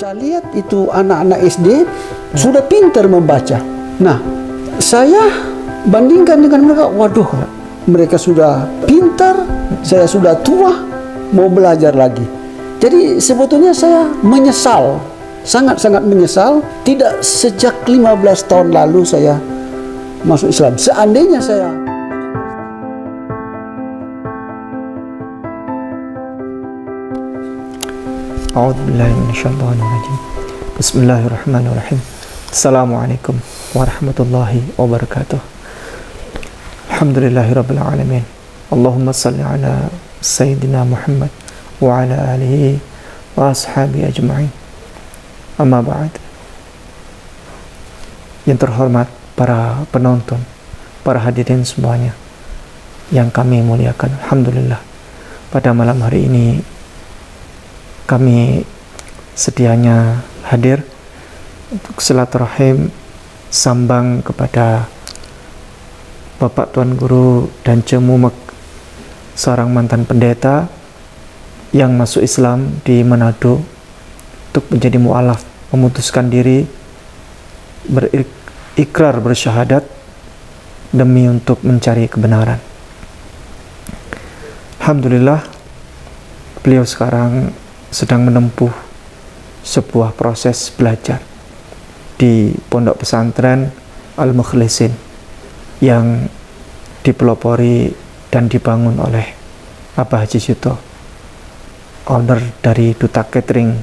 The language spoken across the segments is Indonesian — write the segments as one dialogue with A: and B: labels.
A: Saya lihat itu anak-anak SD sudah pintar membaca. Nah, saya bandingkan dengan mereka, waduh, mereka sudah pintar, saya sudah tua, mau belajar lagi. Jadi sebetulnya saya menyesal, sangat-sangat menyesal, tidak sejak 15 tahun lalu saya masuk Islam. Seandainya saya...
B: A'udzubillahi minasyaitonirrajim. Bismillahirrahmanirrahim. Assalamualaikum warahmatullahi wabarakatuh. Alhamdulillahirabbil alamin. Allahumma shalli ala sayyidina Muhammad wa ala alihi wa ashabi ajma'in. Amma ba'd. Yang terhormat para penonton, para hadirin semuanya yang kami muliakan, alhamdulillah, pada malam hari ini kami sedianya hadir untuk silaturahim sambang kepada Bapak Tuan Guru dan Cemumek, seorang mantan pendeta yang masuk Islam di Manado, untuk menjadi mu'alaf, memutuskan diri berikrar bersyahadat demi untuk mencari kebenaran. Alhamdulillah, beliau sekarang sedang menempuh sebuah proses belajar di Pondok Pesantren Al-Mukhlisin yang dipelopori dan dibangun oleh Abah Haji Suto, owner dari Duta Catering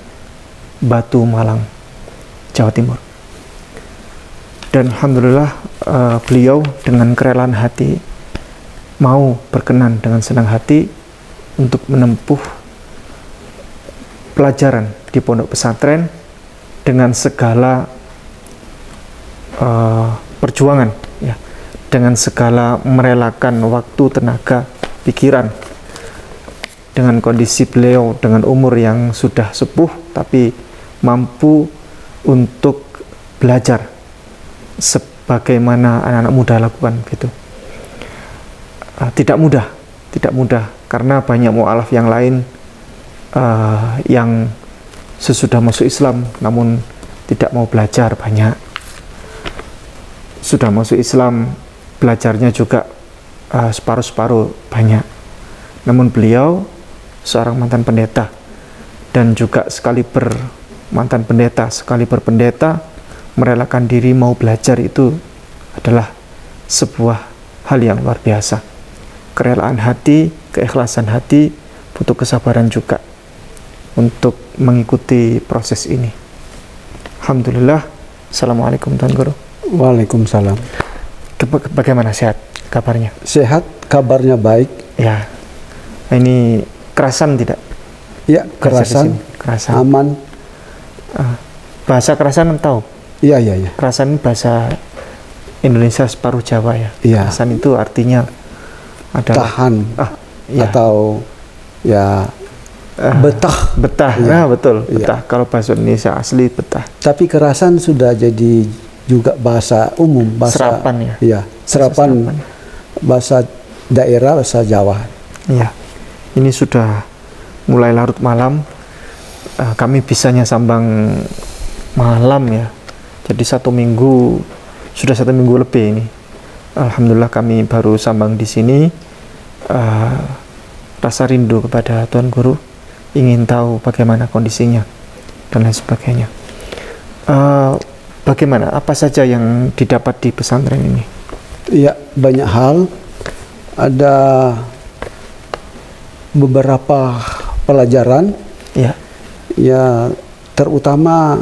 B: Batu Malang, Jawa Timur. Dan alhamdulillah beliau dengan kerelaan hati mau berkenan dengan senang hati untuk menempuh pelajaran di pondok pesantren dengan segala perjuangan, ya, dengan segala merelakan waktu, tenaga, pikiran, dengan kondisi beliau dengan umur yang sudah sepuh tapi mampu untuk belajar sebagaimana anak-anak muda lakukan gitu. Tidak mudah karena banyak mu'alaf yang lain yang sesudah masuk Islam namun tidak mau belajar, banyak. Sudah masuk Islam belajarnya juga separuh-separuh, banyak. Namun beliau seorang mantan pendeta dan juga sekaliber mantan pendeta, sekaliber pendeta, merelakan diri mau belajar itu adalah sebuah hal yang luar biasa. Kerelaan hati, keikhlasan hati, butuh kesabaran juga untuk mengikuti proses ini. Alhamdulillah. Assalamualaikum Tuan Guru.
A: Waalaikumsalam.
B: Bagaimana, sehat kabarnya?
A: Sehat, kabarnya baik.
B: Ya. Ini kerasan tidak?
A: Ya, kerasan. Aman.
B: Bahasa kerasan tahu?
A: Iya.
B: Kerasan ini bahasa Indonesia separuh Jawa ya.
A: Iya.
B: Kerasan itu artinya adalah
A: tahan
B: ya.
A: Atau ya betah.
B: Nah, betul,
A: iya.
B: Betah. Kalau bahasa Indonesia asli betah.
A: Tapi kerasan sudah jadi juga bahasa umum, bahasa
B: serapan ya.
A: Iya, serapan. Bahasa daerah, bahasa Jawa.
B: Iya. Ini sudah mulai larut malam. Kami bisanya sambang malam ya. Jadi sudah 1 minggu lebih ini. Alhamdulillah kami baru sambang di sini. Rasa rindu kepada Tuan Guru, ingin tahu bagaimana kondisinya dan lain sebagainya. Bagaimana, apa saja yang didapat di pesantren ini?
A: Iya, banyak hal. Ada beberapa pelajaran.
B: Ya.
A: Ya, terutama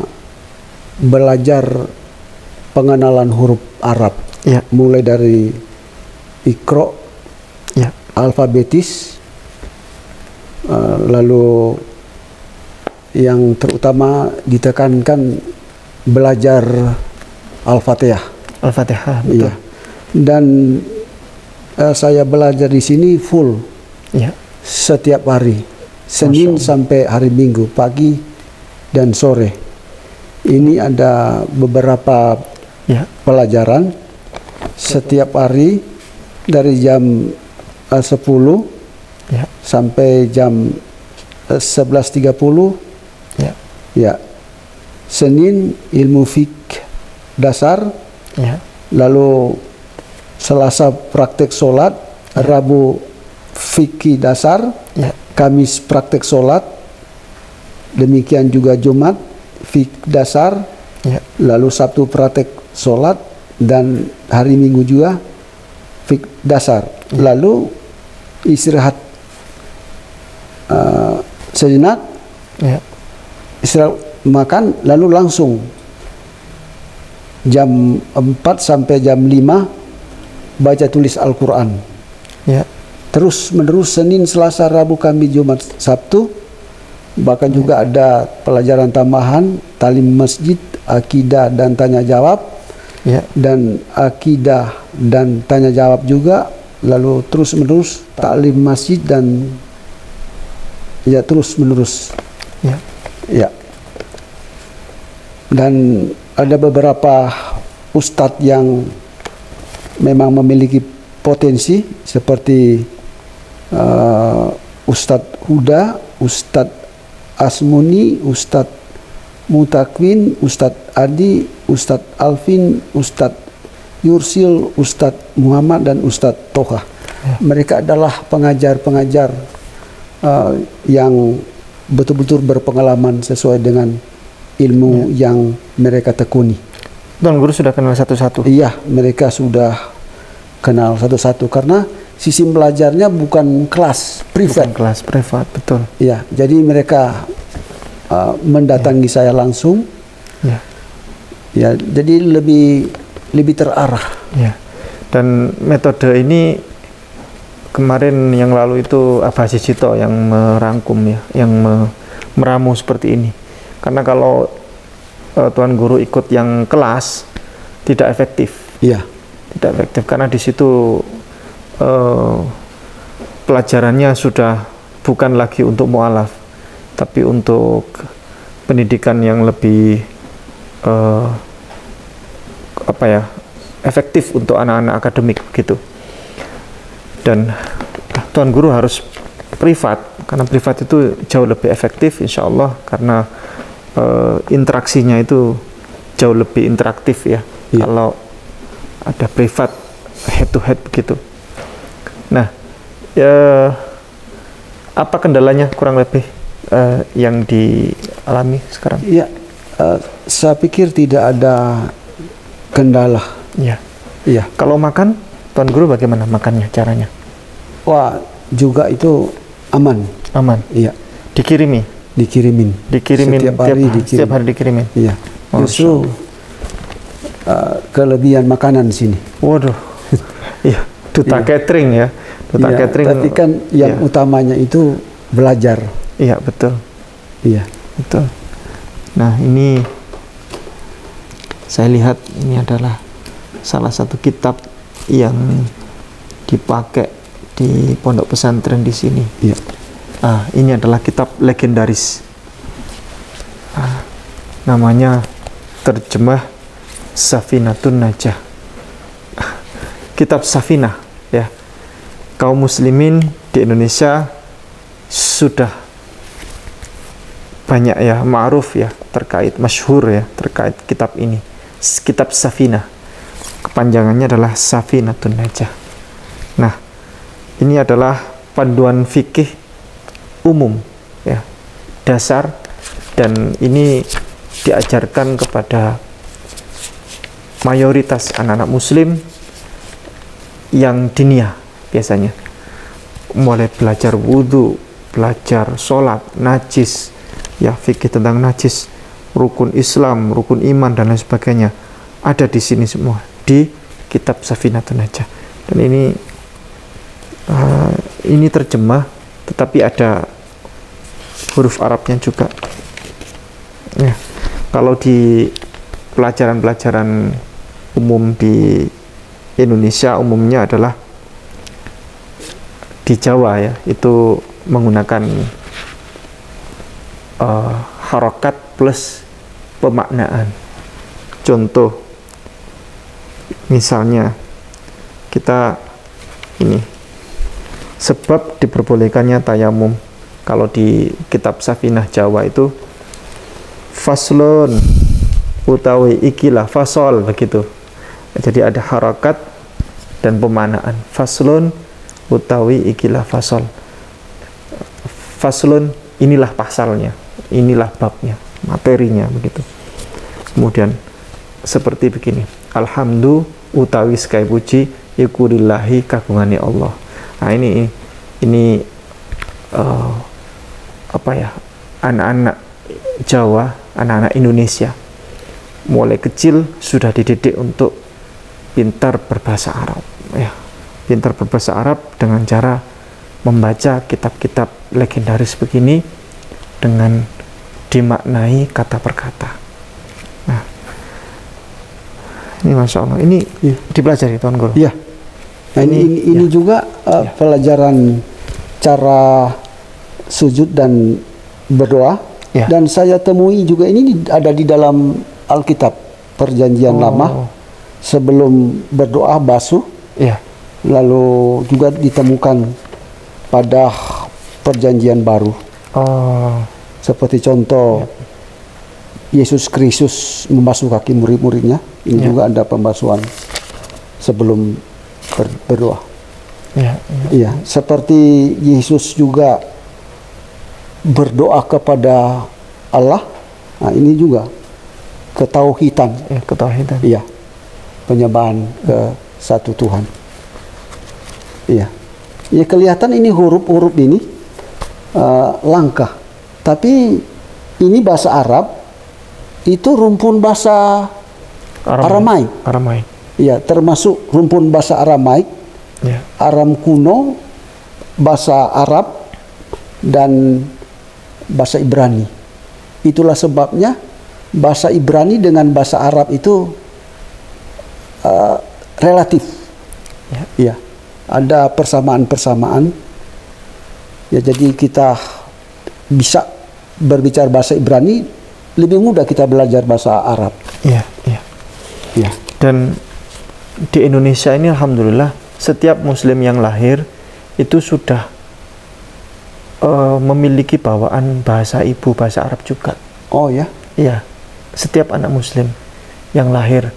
A: belajar pengenalan huruf Arab.
B: Ya.
A: Mulai dari Iqra,
B: ya,
A: alfabetis, lalu yang terutama ditekankan belajar Al-Fatihah.
B: Al-Fatihah, betul.
A: Iya. Dan saya belajar di sini full,
B: ya,
A: setiap hari, Senin sampai hari Minggu, pagi dan sore. Ini ada beberapa pelajaran setiap hari dari jam 10 sampai jam 11.30. Ya. Senin ilmu fik dasar,
B: Ya.
A: lalu Selasa praktek sholat, Rabu fikih dasar,
B: Ya.
A: Kamis praktek sholat, demikian juga Jumat fik dasar,
B: Ya.
A: lalu Sabtu praktek sholat, dan hari Minggu juga fik dasar. Lalu istirahat sejenak,
B: Ya.
A: istirahat makan, lalu langsung jam 4 sampai jam 5 baca tulis Al-Quran.
B: Ya.
A: Terus menerus Senin, Selasa, Rabu, Kamis, Jumat, Sabtu. Bahkan juga ada pelajaran tambahan, talim masjid, akidah dan tanya jawab.
B: Ya.
A: Dan akidah dan tanya jawab juga. Lalu terus menerus taklim masjid dan ya terus menerus.
B: Ya.
A: Ya. Dan ada beberapa ustadz yang memang memiliki potensi seperti Ustadz Huda, Ustadz Asmuni, Ustadz Mutakwin, Ustadz Adi, Ustadz Alvin, Ustadz Yursil, Ustadz Muhammad, dan Ustadz Toha.
B: Ya.
A: Mereka adalah pengajar-pengajar yang betul-betul berpengalaman sesuai dengan ilmu yang mereka tekuni.
B: Tuan Guru sudah kenal satu-satu?
A: Iya, mereka sudah kenal satu-satu karena sistem belajarnya bukan kelas privat.
B: Bukan kelas privat, betul.
A: Iya, jadi mereka mendatangi saya langsung.
B: Ya.
A: Ya, jadi lebih terarah.
B: Ya. Dan metode ini kemarin yang lalu itu Abah Cito yang merangkum ya, yang meramu seperti ini. Karena kalau Tuan Guru ikut yang kelas tidak efektif.
A: Iya.
B: Tidak efektif karena di situ pelajarannya sudah bukan lagi untuk mu'alaf, tapi untuk pendidikan yang lebih efektif untuk anak-anak akademik gitu. Dan Tuan Guru harus privat karena privat itu jauh lebih efektif insya Allah karena interaksinya itu jauh lebih interaktif ya.
A: Iya.
B: Kalau ada privat head to head begitu. Nah, ya, apa kendalanya kurang lebih yang dialami sekarang?
A: Iya, saya pikir tidak ada kendala.
B: Iya.
A: Iya.
B: Kalau makan, Tuan Guru bagaimana makannya caranya?
A: Wah, juga itu aman.
B: Aman.
A: Iya.
B: Dikirimin
A: Setiap hari
B: setiap hari dikirimin.
A: Iya. Justru kelebihan makanan di sini.
B: Waduh. Iya, duta catering ya. Duta
A: Iya,
B: catering.
A: tapi kan yang utamanya itu belajar.
B: Iya, betul.
A: Iya.
B: Betul. Nah, ini saya lihat ini adalah salah satu kitab yang dipakai di pondok pesantren di sini.
A: Iya.
B: Ini adalah kitab legendaris. Namanya terjemah Safinatun Najah. Kitab Safinah ya. Kaum muslimin di Indonesia sudah banyak ya ma'ruf ya terkait masyhur ya terkait kitab ini. Kitab Safinah. Kepanjangannya adalah Safinatun Najah. Nah, ini adalah panduan fikih umum ya, dasar, dan ini diajarkan kepada mayoritas anak-anak muslim yang diniyah biasanya, mulai belajar wudhu, belajar sholat, najis ya, fikih tentang najis, rukun Islam, rukun iman, dan lain sebagainya ada di sini semua di kitab Safinatun Najah. Dan ini terjemah tetapi ada huruf Arabnya juga ya. Kalau di pelajaran-pelajaran umum di Indonesia umumnya adalah di Jawa ya, itu menggunakan harokat plus pemaknaan. Contoh misalnya kita ini, sebab diperbolehkannya tayamum. Kalau di kitab Safinah Jawa itu faslun utawi ikilah fasol begitu. Jadi ada harakat dan pemanaan. Faslun utawi ikilah fasol. Faslun inilah pasalnya, inilah babnya, materinya begitu. Kemudian seperti begini. Alhamdu utawi sekai puji iku lillahi kagungane Allah. Nah ini apa ya, anak-anak Jawa, anak-anak Indonesia mulai kecil sudah dididik untuk pintar berbahasa Arab, ya, pintar berbahasa Arab dengan cara membaca kitab-kitab legendaris begini dengan dimaknai kata per kata. Nah, ini Masya Allah, ini ya, dipelajari Tuan Guru.
A: Ya, nah, ini ya, juga ya, pelajaran cara sujud dan berdoa. Ya. Dan saya temui juga ini ada di dalam Alkitab Perjanjian Lama, sebelum berdoa basuh. Ya. Lalu juga ditemukan pada Perjanjian Baru. Seperti contoh Yesus Kristus membasuh kaki murid-muridnya. Ini juga ada pembasuhan sebelum berdoa. Iya, seperti Yesus juga berdoa kepada Allah. Nah, ini juga ketauhidan. Ketauhidan. Iya. Penyembahan ke satu Tuhan. Iya. Ya, kelihatan ini huruf-huruf ini langka. Tapi ini bahasa Arab, itu rumpun bahasa Aramaik. Iya, termasuk rumpun bahasa Aramaik, Aram kuno, bahasa Arab, dan bahasa Ibrani. Itulah sebabnya bahasa Ibrani dengan bahasa Arab itu relatif. Ya, ada persamaan-persamaan. Ya, jadi kita bisa berbicara bahasa Ibrani, lebih mudah kita belajar bahasa Arab.
B: Ya. Dan di Indonesia ini alhamdulillah setiap Muslim yang lahir itu sudah memiliki bawaan bahasa ibu, bahasa Arab juga.
A: Oh ya?
B: Iya. Setiap anak Muslim yang lahir,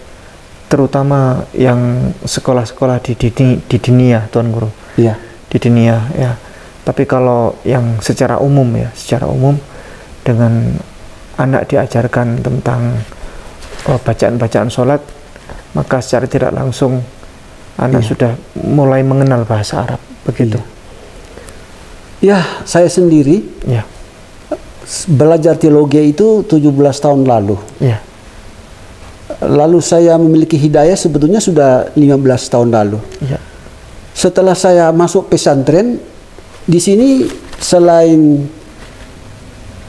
B: terutama yang sekolah-sekolah di dunia, Tuan Guru. Iya. Di dunia, ya. Tapi kalau yang secara umum ya, secara umum dengan anak diajarkan tentang bacaan-bacaan sholat, maka secara tidak langsung anak sudah mulai mengenal bahasa Arab, begitu.
A: Ya, saya sendiri belajar teologi itu 17 tahun lalu. Ya. Lalu saya memiliki hidayah sebetulnya sudah 15 tahun lalu. Ya. Setelah saya masuk pesantren, di sini selain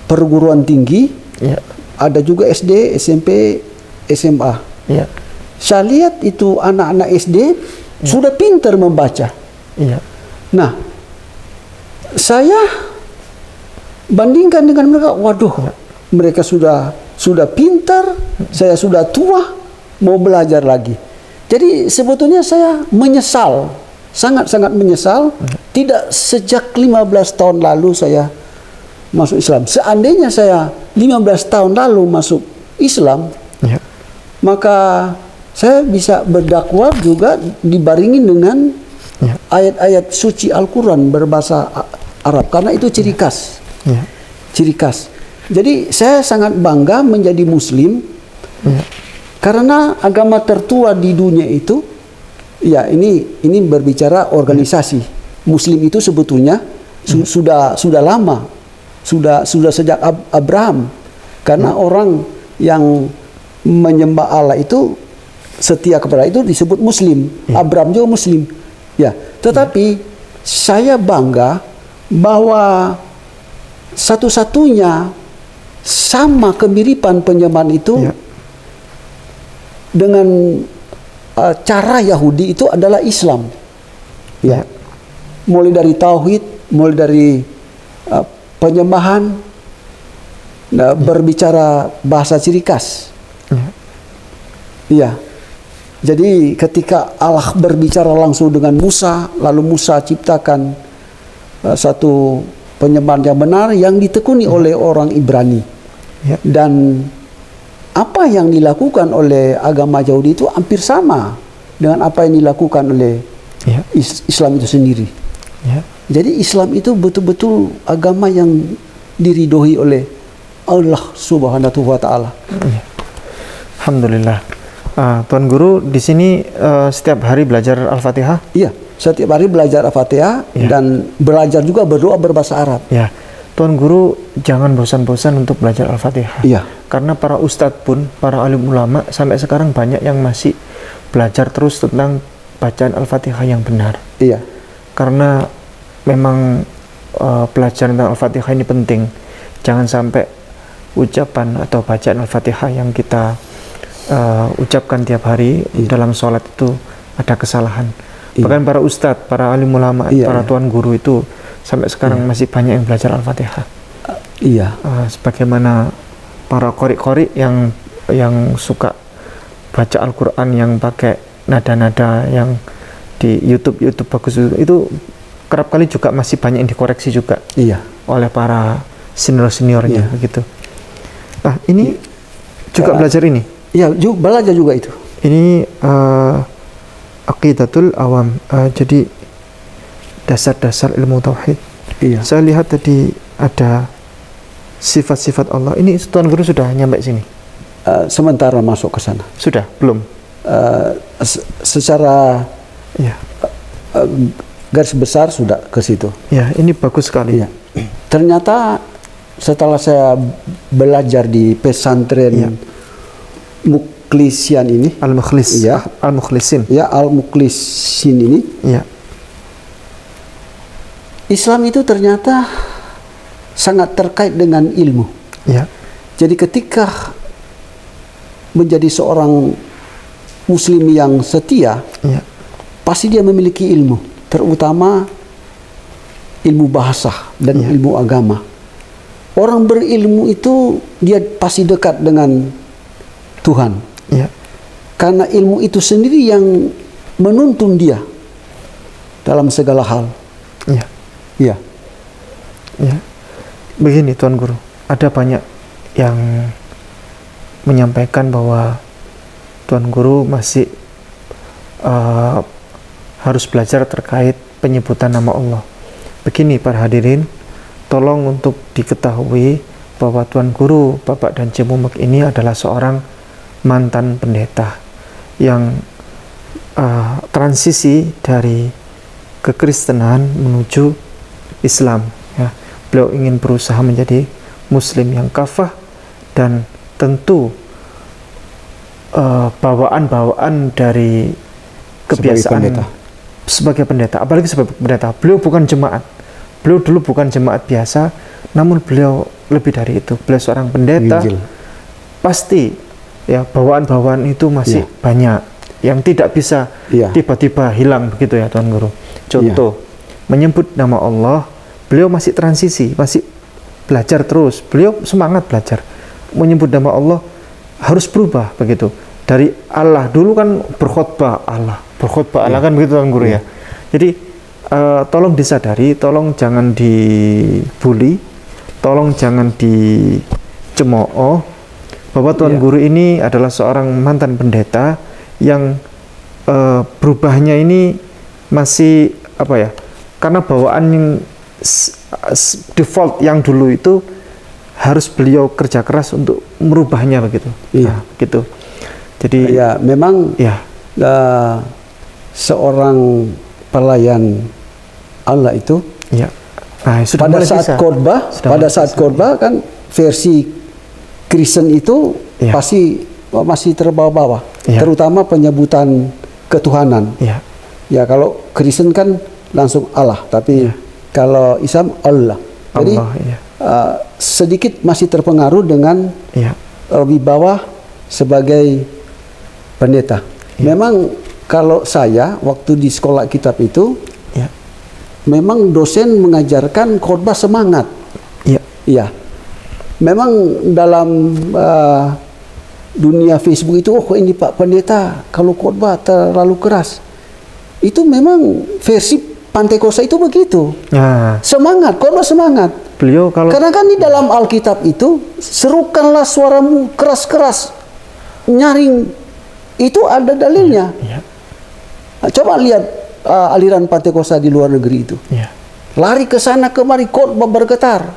A: perguruan tinggi, ada juga SD, SMP, SMA. Ya. Saya lihat itu anak-anak SD sudah pintar membaca. Ya. Nah, saya bandingkan dengan mereka, waduh, mereka sudah pintar, saya sudah tua, mau belajar lagi. Jadi sebetulnya saya menyesal, sangat-sangat menyesal, tidak sejak 15 tahun lalu saya masuk Islam. Seandainya saya 15 tahun lalu masuk Islam, maka saya bisa berdakwah juga dibaringin dengan ayat-ayat suci Al-Quran berbahasa Arab, karena itu ciri khas. Ciri khas. Jadi saya sangat bangga menjadi Muslim, karena agama tertua di dunia itu, ya ini berbicara organisasi. Muslim itu sebetulnya sudah lama, sudah sejak Abraham, karena orang yang menyembah Allah itu setia kepada itu disebut Muslim. Abraham juga Muslim. Ya, tetapi saya bangga bahwa satu-satunya sama kemiripan penyembahan itu dengan cara Yahudi itu adalah Islam. Ya, mulai dari tauhid, mulai dari penyembahan, berbicara bahasa ciri khas. Iya. Jadi ketika Allah berbicara langsung dengan Musa, lalu Musa ciptakan satu penyembahan yang benar yang ditekuni oleh orang Ibrani. Dan apa yang dilakukan oleh agama Yahudi itu hampir sama dengan apa yang dilakukan oleh Islam itu sendiri. Jadi Islam itu betul-betul agama yang diridhoi oleh Allah Subhanahu wa taala.
B: Alhamdulillah. Tuan Guru di sini setiap hari belajar Al-Fatihah?
A: Iya, setiap hari belajar Al-Fatihah dan belajar juga berdoa berbahasa Arab.
B: Ya. Tuan Guru jangan bosan-bosan untuk belajar Al-Fatihah.
A: Iya.
B: Karena para ustadz pun, para alim ulama sampai sekarang banyak yang masih belajar terus tentang bacaan Al-Fatihah yang benar.
A: Iya.
B: Karena memang pelajaran tentang Al-Fatihah ini penting. Jangan sampai ucapan atau bacaan Al-Fatihah yang kita ucapkan tiap hari dalam sholat itu ada kesalahan. Bahkan para ustadz, para alim ulama, para tuan guru itu sampai sekarang masih banyak yang belajar Al-Fatihah. Sebagaimana para qori yang suka baca Al-Quran yang pakai nada-nada yang di YouTube bagus itu kerap kali juga masih banyak yang dikoreksi juga oleh para senior-seniornya begitu. Nah, ini juga belajar ini.
A: Iya, belajar juga itu.
B: Ini aqidatul awam. Jadi dasar-dasar ilmu tauhid.
A: Iya.
B: Saya lihat tadi ada sifat-sifat Allah. Ini Tuan Guru sudah nyampe sini?
A: Sementara masuk ke sana.
B: Sudah? Belum?
A: Secara garis besar sudah ke situ.
B: Ya, ini bagus sekali.
A: Iya. Ternyata setelah saya belajar di pesantren Mukhlisian ini,
B: Al-Mukhlis, Al-Mukhlisin.
A: Ya, Al-Mukhlisin ini.
B: Ya.
A: Islam itu ternyata sangat terkait dengan ilmu.
B: Ya.
A: Jadi ketika menjadi seorang muslim yang setia, pasti dia memiliki ilmu, terutama ilmu bahasa dan ilmu agama. Orang berilmu itu dia pasti dekat dengan Tuhan. Karena ilmu itu sendiri yang menuntun dia dalam segala hal.
B: Begini Tuan Guru, ada banyak yang menyampaikan bahwa Tuan Guru masih harus belajar terkait penyebutan nama Allah. Begini para hadirin, tolong untuk diketahui bahwa Tuan Guru Bapak Dan Mumek ini adalah seorang mantan pendeta yang transisi dari kekristenan menuju Islam. Beliau ingin berusaha menjadi muslim yang kafah, dan tentu bawaan-bawaan dari kebiasaan sebagai pendeta, apalagi sebagai pendeta. Beliau bukan jemaat. Beliau dulu bukan jemaat biasa, namun beliau lebih dari itu. Beliau seorang pendeta. Pasti bawaan-bawaan itu masih banyak yang tidak bisa tiba-tiba hilang begitu ya Tuan Guru. Contoh, menyebut nama Allah, beliau masih transisi, masih belajar terus. Beliau semangat belajar. Menyebut nama Allah harus berubah begitu. Dari Allah dulu kan berkhotbah Allah kan begitu Tuan Guru ya. Jadi tolong disadari, tolong jangan dibully, tolong jangan dicemooh bahwa Tuan Guru ini adalah seorang mantan pendeta yang berubahnya ini masih karena bawaan yang default yang dulu itu harus beliau kerja keras untuk merubahnya begitu. Gitu. Jadi
A: memang seorang pelayan Allah itu pada saat khotbah kan versi Kristen itu pasti masih terbawa-bawa, terutama penyebutan ketuhanan. Kalau Kristen kan langsung Allah, tapi kalau Islam Allah. Jadi sedikit masih terpengaruh dengan wibawa sebagai pendeta. Memang kalau saya waktu di sekolah kitab itu, memang dosen mengajarkan khotbah semangat. Memang dalam dunia Facebook itu, ini Pak Pendeta kalau khotbah terlalu keras. Itu memang versi Pantekosta itu begitu. Semangat, khotbah semangat.
B: Beliau
A: karena kan di dalam Alkitab itu, serukanlah suaramu keras-keras nyaring itu ada dalilnya.
B: Ya.
A: Coba lihat aliran Pentakosta di luar negeri itu.
B: Ya.
A: Lari ke sana kemari, khotbah bergetar.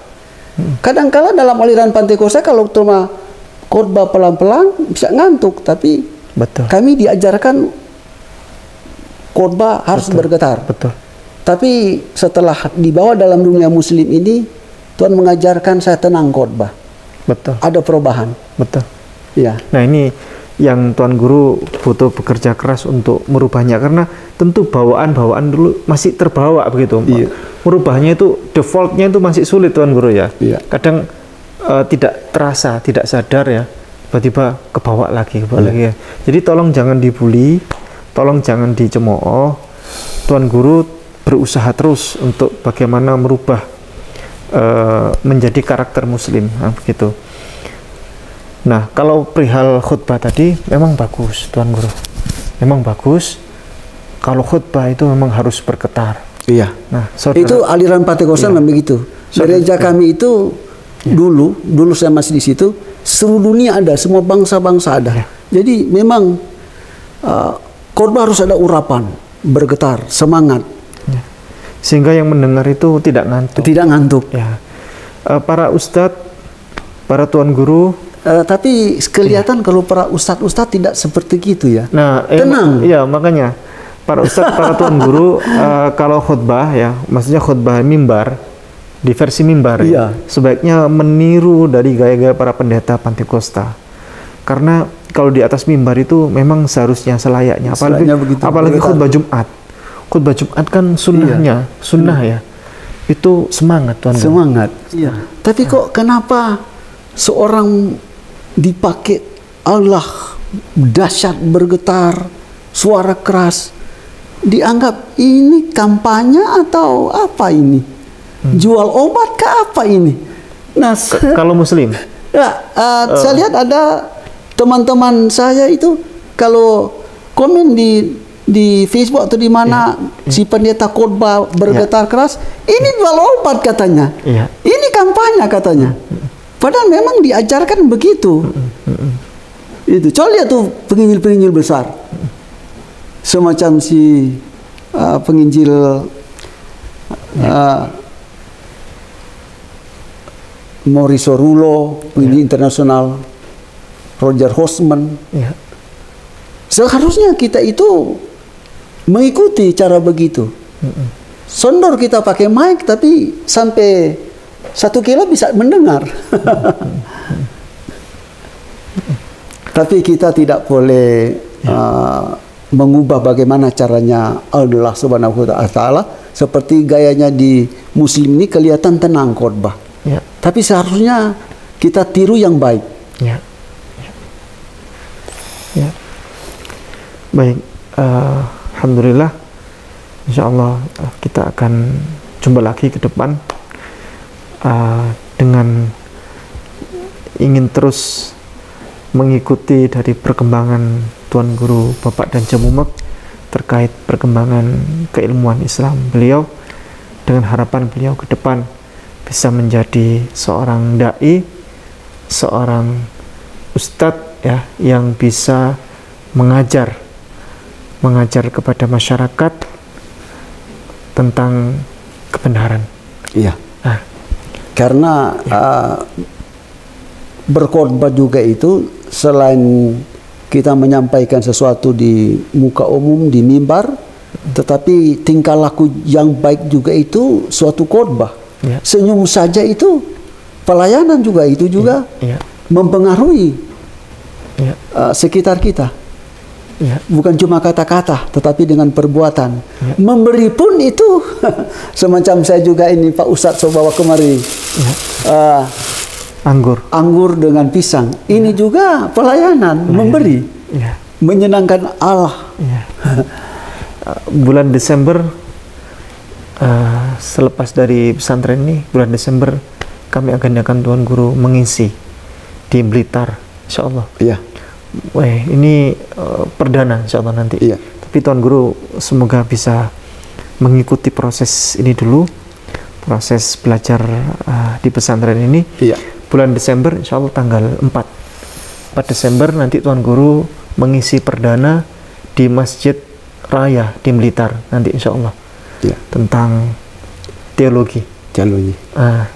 A: Kadang-kala dalam aliran Pentakosta kalau cuma khotbah pelan-pelan bisa ngantuk, tapi
B: Betul.
A: kami diajarkan khotbah harus bergetar.
B: Betul.
A: Tapi setelah dibawa dalam dunia muslim ini, Tuhan mengajarkan saya tenang khotbah.
B: Betul.
A: Ada perubahan.
B: Betul.
A: Ya.
B: Nah, ini yang Tuan Guru butuh bekerja keras untuk merubahnya, karena tentu bawaan dulu masih terbawa begitu.
A: Iya.
B: Merubahnya itu defaultnya itu masih sulit, Tuan Guru ya.
A: Iya.
B: Kadang tidak terasa, tidak sadar ya, tiba-tiba kebawa lagi ya. Jadi tolong jangan dibully, tolong jangan dicemooh. Tuan Guru berusaha terus untuk bagaimana merubah menjadi karakter muslim, begitu. Nah, kalau perihal khutbah tadi memang bagus, Tuan Guru. Memang bagus. Kalau khutbah itu memang harus bergetar.
A: Iya.
B: Nah, saudara,
A: itu aliran Pentakosta memang begitu. Gereja kami itu dulu saya masih di situ, seluruh dunia ada, semua bangsa-bangsa ada.
B: Ya.
A: Jadi memang khotbah harus ada urapan, bergetar, semangat.
B: Ya. Sehingga yang mendengar itu tidak ngantuk.
A: Tidak ngantuk.
B: Ya. Para ustadz, para Tuan Guru.
A: Tapi kelihatan kalau para ustadz tidak seperti gitu ya.
B: Nah,
A: tenang.
B: Iya, makanya para ustadz, para Tuan Guru, kalau khutbah ya, maksudnya khutbah mimbar, di versi mimbar ya, sebaiknya meniru dari gaya-gaya para pendeta Pentakosta. Karena kalau di atas mimbar itu memang seharusnya selayaknya, apalagi khutbah Jumat. Khutbah Jumat kan sunnahnya, sunnah ya. Itu semangat, Tuan Guru.
A: Semangat. Iya. Tapi kok kenapa seorang dipakai Allah dahsyat bergetar, suara keras, dianggap ini kampanye atau apa ini? Jual obat ke apa ini? Nah,
B: kalau muslim,
A: saya lihat ada teman-teman saya itu kalau komen di Facebook atau di mana si pendeta khotbah bergetar keras, ini jual obat katanya, ini kampanye katanya. Padahal memang diajarkan begitu. Itu coba lihat tuh penginjil-penginjil besar, semacam si penginjil Maurice Orulo, penginjil internasional, Roger Hosman. Seharusnya kita itu mengikuti cara begitu. Sondor kita pakai mic, tapi sampai 1 kilo bisa mendengar. Tapi kita tidak boleh mengubah bagaimana caranya Allah Subhanahu wa Ta'ala. Seperti gayanya di muslim ini kelihatan tenang khotbah. Tapi seharusnya kita tiru yang baik.
B: Baik, alhamdulillah. Insya Allah kita akan jumpa lagi ke depan dengan ingin terus mengikuti dari perkembangan Tuan Guru Bapak Dan Cemumek terkait perkembangan keilmuan Islam beliau, dengan harapan beliau ke depan bisa menjadi seorang dai, seorang ustadz ya, yang bisa mengajar kepada masyarakat tentang kebenaran.
A: Iya. Karena berkhotbah juga itu selain kita menyampaikan sesuatu di muka umum, di mimbar, tetapi tingkah laku yang baik juga itu suatu khotbah. Senyum saja itu pelayanan juga, itu juga mempengaruhi sekitar kita. Bukan cuma kata-kata, tetapi dengan perbuatan. Memberi pun itu semacam saya juga ini Pak Ustadz saya bawa kemari anggur dengan pisang. Ini juga pelayanan, memberi, menyenangkan Allah.
B: Bulan Desember, selepas dari pesantren ini, bulan Desember kami akan Tuan Guru mengisi di Blitar, insya Allah. Ini perdana insya Allah nanti. Tapi Tuan Guru semoga bisa mengikuti proses ini dulu, proses belajar di pesantren ini. Bulan Desember insya Allah tanggal 4 4 Desember nanti Tuan Guru mengisi perdana di Masjid Raya di Blitar nanti insya Allah
A: Ya.
B: tentang teologi.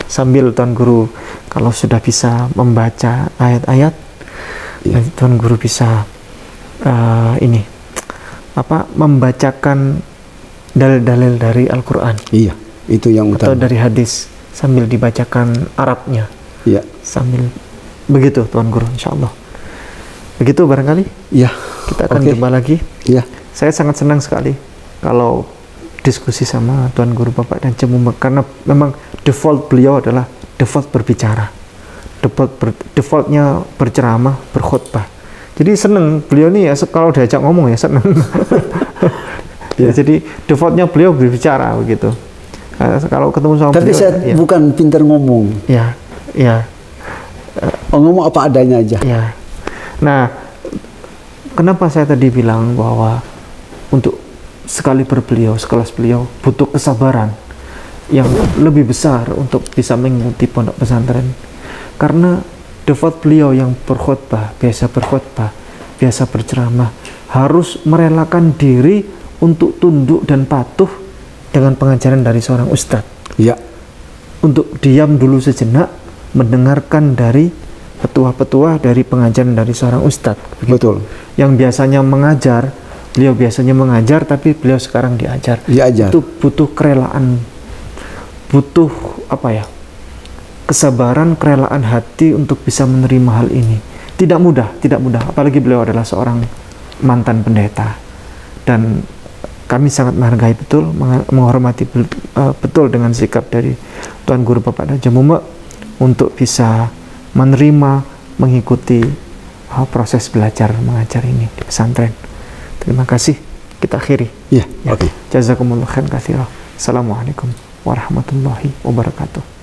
B: Sambil Tuan Guru kalau sudah bisa membaca ayat-ayat, nanti Tuan Guru bisa membacakan dalil-dalil dari Al-Quran.
A: Iya, itu yang utama.
B: Atau dari hadis sambil dibacakan Arabnya.
A: Iya.
B: Sambil begitu Tuan Guru, insya Allah. Begitu barangkali.
A: Iya.
B: Kita akan jumpa lagi.
A: Iya.
B: Saya sangat senang sekali kalau diskusi sama Tuan Guru Bapak dan Cemuma, karena memang default beliau adalah default berbicara, defaultnya berceramah, berkhutbah. Jadi seneng beliau nih ya, kalau diajak ngomong ya seneng. Ya, jadi defaultnya beliau berbicara begitu. Kalau ketemu sama
A: tapi
B: beliau,
A: saya bukan pintar ngomong.
B: Ya.
A: Ngomong apa adanya aja.
B: Ya. Nah, kenapa saya tadi bilang bahwa untuk sekaliber beliau, sekelas beliau butuh kesabaran yang lebih besar untuk bisa mengikuti pondok pesantren, karena default beliau yang berkhutbah, biasa berceramah, harus merelakan diri untuk tunduk dan patuh dengan pengajaran dari seorang ustadz.
A: Ya.
B: Untuk diam dulu sejenak, mendengarkan dari petuah-petuah dari pengajaran dari seorang ustadz.
A: Betul.
B: Yang biasanya mengajar, beliau biasanya mengajar, tapi beliau sekarang diajar. Itu butuh kerelaan, butuh kesabaran, kerelaan hati untuk bisa menerima hal ini. Tidak mudah. Apalagi beliau adalah seorang mantan pendeta, dan kami sangat menghargai betul, menghormati betul dengan sikap dari Tuan Guru Bapak dan Cemuma untuk bisa menerima, mengikuti proses belajar mengajar ini di pesantren. Terima kasih. Kita akhiri.
A: Ya. Oke.
B: Jazakumullah khairan katsiran. Assalamualaikum warahmatullahi wabarakatuh.